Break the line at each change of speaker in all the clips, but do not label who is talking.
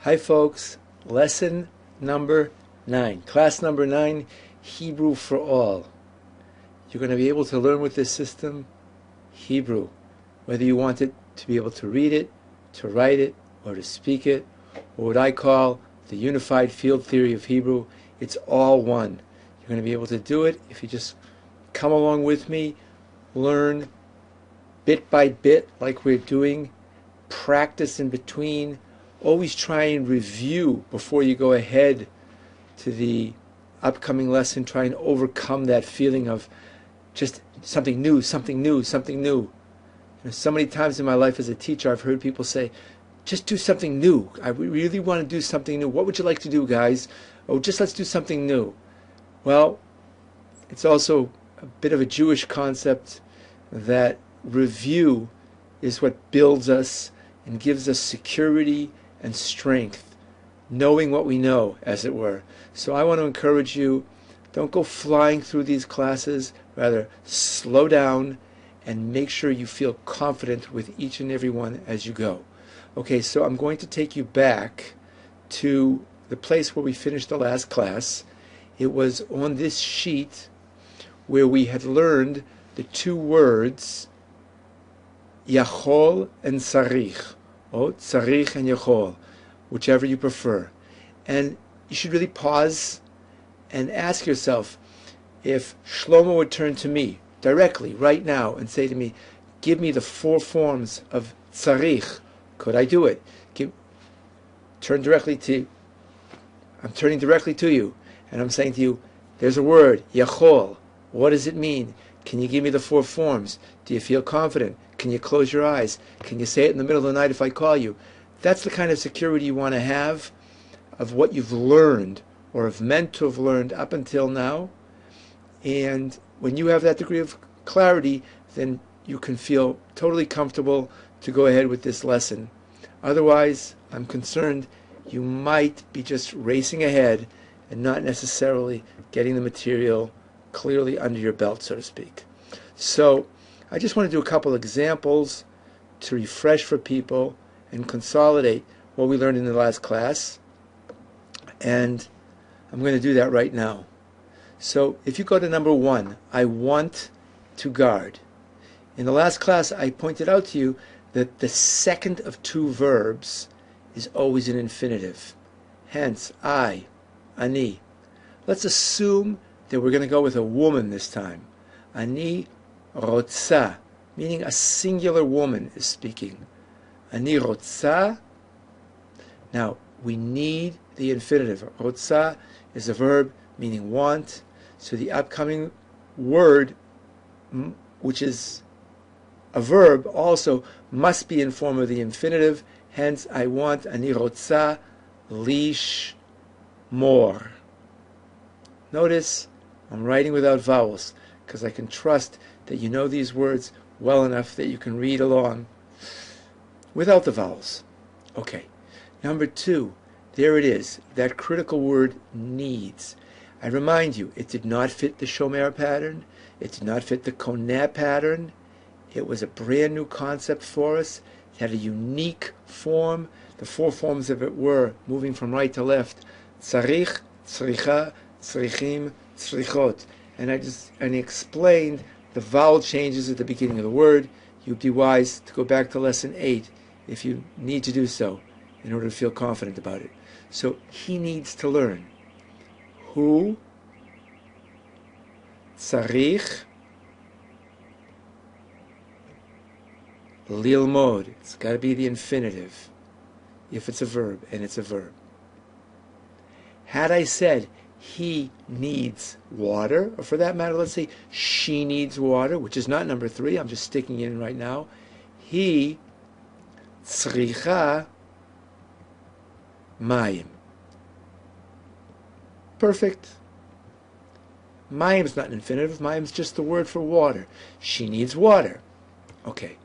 Hi folks, lesson number 9, class number 9, Hebrew for all. You're going to be able to learn with this system Hebrew, whether you want it to be able to read it, to write it, or to speak it, or what I call the unified field theory of Hebrew. It's all one. You're going to be able to do it if you just come along with me, learn bit by bit like we're doing, practice in between. Always try and review before you go ahead to the upcoming lesson. Try and overcome that feeling of just something new, something new, something new. So many times in my life as a teacher, I've heard people say, just do something new. I really want to do something new. What would you like to do, guys? Oh, just let's do something new. Well, it's also a bit of a Jewish concept that review is what builds us and gives us security and strength, knowing what we know, as it were. So I want to encourage you, don't go flying through these classes, rather slow down and make sure you feel confident with each and every one as you go. Okay, so I'm going to take you back to the place where we finished the last class. It was on this sheet where we had learned the two words Yachol and Sarich. Tzarich and Yachol, whichever you prefer. And you should really pause and ask yourself, if Shlomo would turn to me directly right now and say to me, give me the 4 forms of Tzarich, could I do it? I'm turning directly to you, and I'm saying to you, there's a word, Yachol. What does it mean? Can you give me the 4 forms? Do you feel confident? Can you close your eyes? Can you say it in the middle of the night if I call you? That's the kind of security you want to have of what you've learned or have meant to have learned up until now. And when you have that degree of clarity, then you can feel totally comfortable to go ahead with this lesson. Otherwise, I'm concerned you might be just racing ahead and not necessarily getting the material clearly under your belt, so to speak. So I just want to do a couple examples to refresh for people and consolidate what we learned in the last class. And I'm going to do that right now. So if you go to number 1, I want to guard. In the last class, I pointed out to you that the second of 2 verbs is always an infinitive. Hence, I, ani. Let's assume that we're going to go with a woman this time. Ani rotza, meaning a singular woman is speaking. Ani rotza. Now, we need the infinitive. Rotza is a verb meaning want. So the upcoming word, which is a verb, also must be in form of the infinitive. Hence, I want, ani rotza lish more. Notice I'm writing without vowels because I can trust that you know these words well enough that you can read along without the vowels. Okay. Number 2, there it is, that critical word needs. I remind you, it did not fit the Shomer pattern. It did not fit the Koneh pattern. It was a brand new concept for us. It had a unique form. The 4 forms of it were, moving from right to left, Tzarich, Tzricha, Tzrichim, Tzrichot. And I explained the vowel changes at the beginning of the word. You'd be wise to go back to lesson 8 if you need to do so in order to feel confident about it. So he needs to learn. Hu tzarich lilmod. It's got to be the infinitive if it's a verb, and it's a verb. Had I said he needs water, or for that matter, let's say she needs water, which is not number 3, I'm just sticking it in right now. He tzricha mayim. Perfect. Mayim is not an infinitive. Mayim is just the word for water. She needs water. Okay.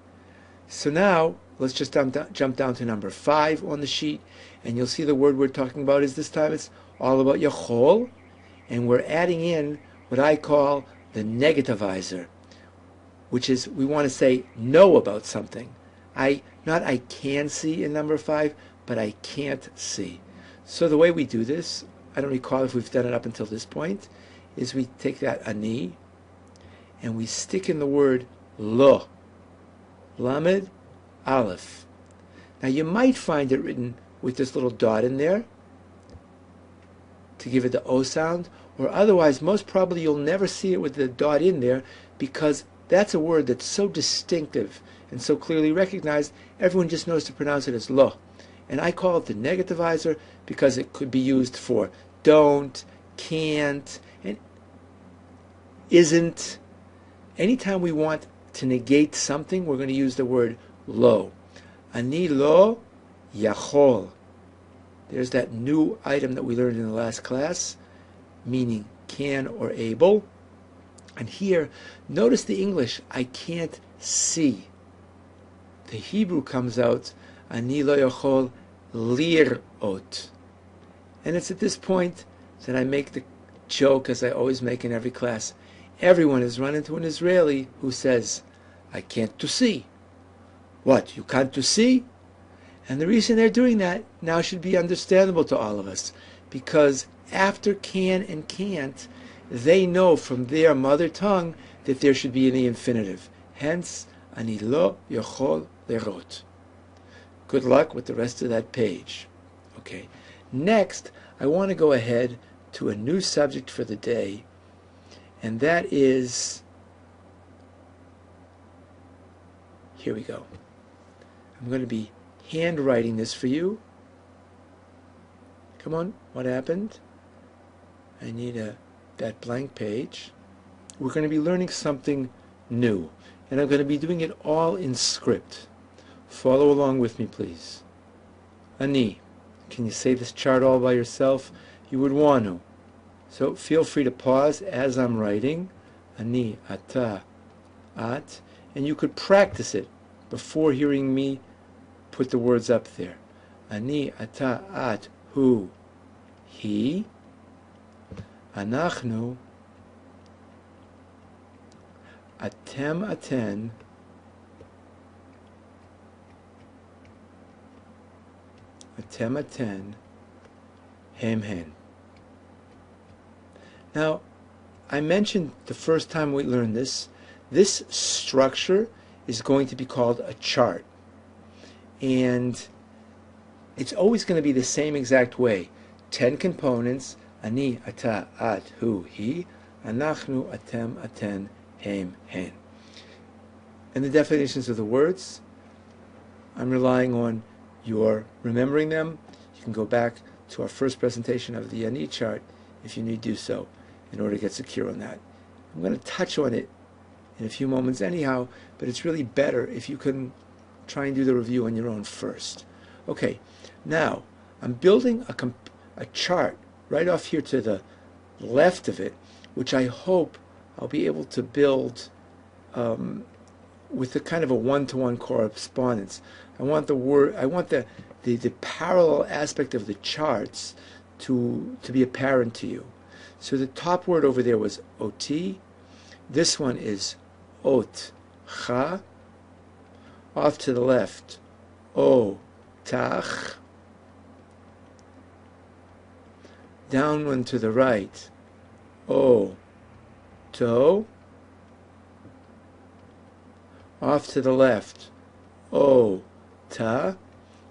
So now, let's just jump down to number 5 on the sheet, and you'll see the word we're talking about is this time it's all about Yachol, and we're adding in what I call the negativizer, which is we want to say no about something. Not I can see in number 5, but I can't see. So the way we do this, I don't recall if we've done it up until this point, is we take that ani and we stick in the word lo, lamed, aleph. Now you might find it written with this little dot in there to give it the O sound, or otherwise most probably you'll never see it with the dot in there, because that's a word that's so distinctive and so clearly recognized, everyone just knows to pronounce it as lo. And I call it the negativizer because it could be used for don't, can't, and isn't. Anytime we want to negate something, we're going to use the word lo. Ani lo yachol. There's that new item that we learned in the last class, meaning can or able. And here, notice the English, I can't see. The Hebrew comes out, ani lo yachol lirot. And it's at this point that I make the joke, as I always make in every class. Everyone has run into an Israeli who says, I can't to see. What, you can't to see? And the reason they're doing that now should be understandable to all of us, because after can and can't, they know from their mother tongue that there should be the infinitive. Hence, ani lo yochol lerot. Good luck with the rest of that page. Okay. Next, I want to go ahead to a new subject for the day, and that is, here we go. I'm going to be handwriting this for you. Come on, what happened? I need that blank page. We're going to be learning something new, and I'm going to be doing it all in script. Follow along with me, please. Ani. Can you say this chart all by yourself? You would want to. So feel free to pause as I'm writing. Ani, ata, at. And you could practice it before hearing me put the words up there. Ani, ata, at, hu, he. Anachnu, atem, aten. Atem, aten. Hem, hen. Now, I mentioned the first time we learned this structure is going to be called a chart. And it's always going to be the same exact way. 10 components, ani, ata, at, hu, he, anachnu, atem, aten, hem, hen. And the definitions of the words, I'm relying on your remembering them. You can go back to our first presentation of the ani chart if you need to do so in order to get secure on that. I'm going to touch on it in a few moments anyhow, but it's really better if you can try and do the review on your own first. Okay, now I'm building a chart right off here to the left of it, which I hope I'll be able to build with a kind of a one-to-one correspondence. I want the parallel aspect of the charts to be apparent to you. So the top word over there was oti. This one is ot, cha. Off to the left, o, tach. Down one to the right, o, to. Off to the left, o, ta.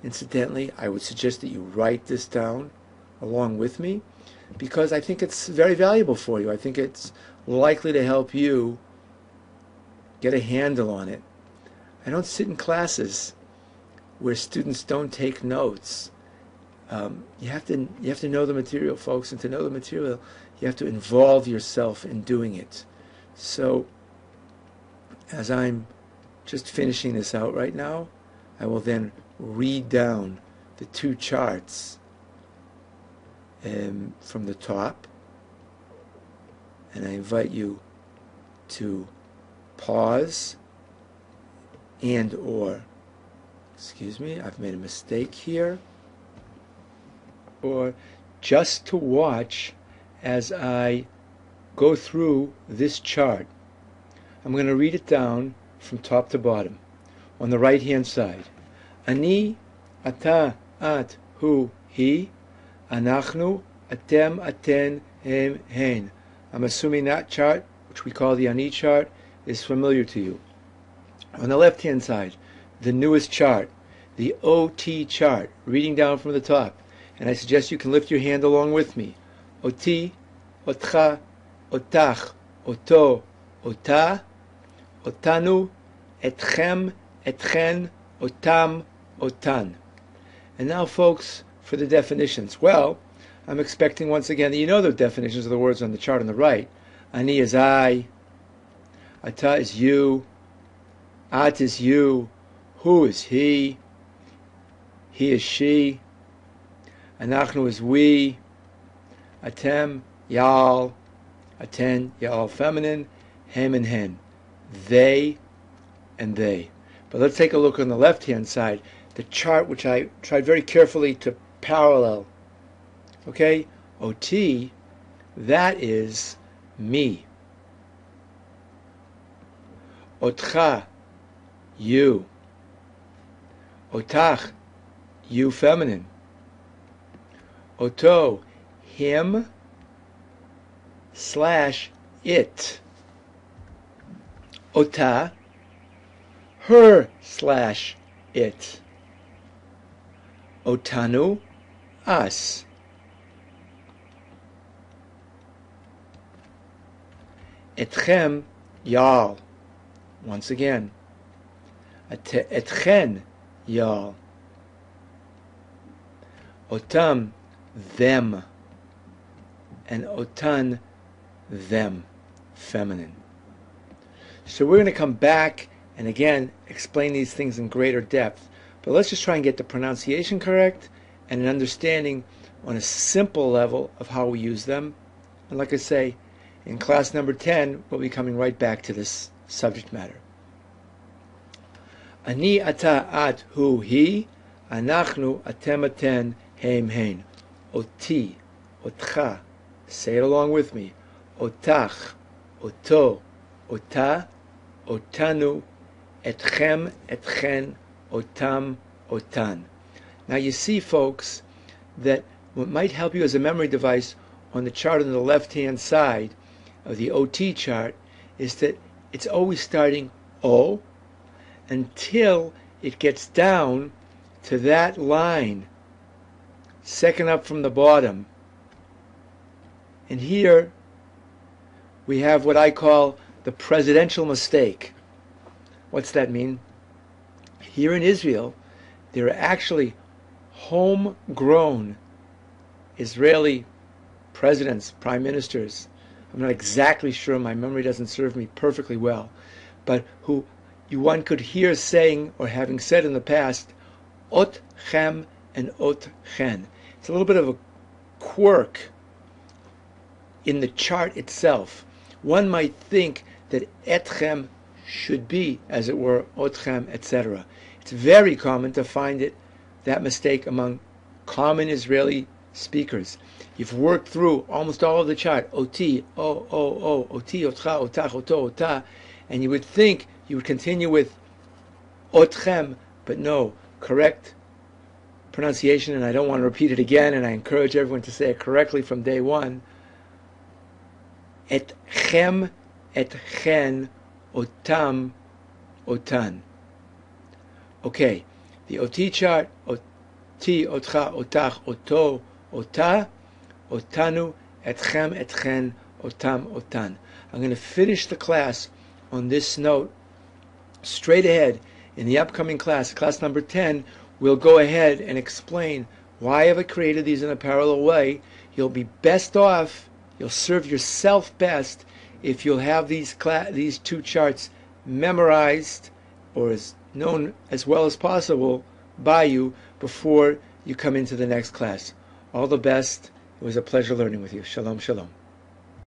Incidentally, I would suggest that you write this down along with me, because I think it's very valuable for you. I think it's likely to help you get a handle on it. I don't sit in classes where students don't take notes. You have to know the material, folks, and to know the material, you have to involve yourself in doing it. So, as I'm just finishing this out right now, I will then read down the two charts from the top, and I invite you to pause excuse me, I've made a mistake here, or just to watch as I go through this chart. I'm going to read it down from top to bottom on the right hand side. Ani, ata, at, hu, he, anachnu, atem, aten, hem, hen. I'm assuming that chart, which we call the ani chart, is familiar to you. On the left-hand side, the newest chart, the OT chart, reading down from the top. And I suggest you can lift your hand along with me. Oti, otcha, otach, oto, ota, otanu, etchem, etchen, otam, otan. And now, folks, for the definitions. Well, I'm expecting once again that you know the definitions of the words on the chart on the right. Ani is I, ata is you, at is you, hu is he is she, anachnu is we, atem, y'all, aten, y'all feminine, hem and hen, they and they. But let's take a look on the left-hand side, the chart which I tried very carefully to parallel. Okay, OT, that is me. Otcha, you. Otach, you feminine. Oto, him / it. Ota, her / it. Otanu, us. Etchem, y'all. Once again. Etchen, y'all. Otam, them. And otan, them, feminine. So we're going to come back and again explain these things in greater depth. But let's just try and get the pronunciation correct and an understanding on a simple level of how we use them. And like I say, in class number 10, we'll be coming right back to this subject matter. Ani, ata, at, hu, he, anachnu, atem, aten, hem, hen. Oti, otcha. Say it along with me. Otach, oto, ota, otanu, etchem, etchen, otam, otan. Now you see, folks, that what might help you as a memory device on the chart on the left-hand side of the OT chart is that it's always starting O until it gets down to that line, second up from the bottom. And here we have what I call the presidential mistake. What's that mean? Here in Israel, there are actually homegrown Israeli presidents, prime ministers. I'm not exactly sure, my memory doesn't serve me perfectly well, but who one could hear saying or having said in the past, ot chem and ot chen. It's a little bit of a quirk in the chart itself. One might think that etchem should be, as it were, otchem, etc. It's very common to find that mistake among common Israeli speakers. You've worked through almost all of the chart, oti, oti, otcha, otach, oto, ota, and you would think you would continue with otchem, but no, correct pronunciation, and I don't want to repeat it again, and I encourage everyone to say it correctly from day one. Etchem, etchen, otam, otan. Okay, the OT chart, oti, otcha, otach, oto, ota, otanu, etchem, etchen, otam, otan. I'm going to finish the class on this note straight ahead. In the upcoming class, class number 10, we'll go ahead and explain why have I created these in a parallel way. You'll be best off, you'll serve yourself best if you'll have these two charts memorized or as known as well as possible by you before you come into the next class. All the best. It was a pleasure learning with you. Shalom, shalom.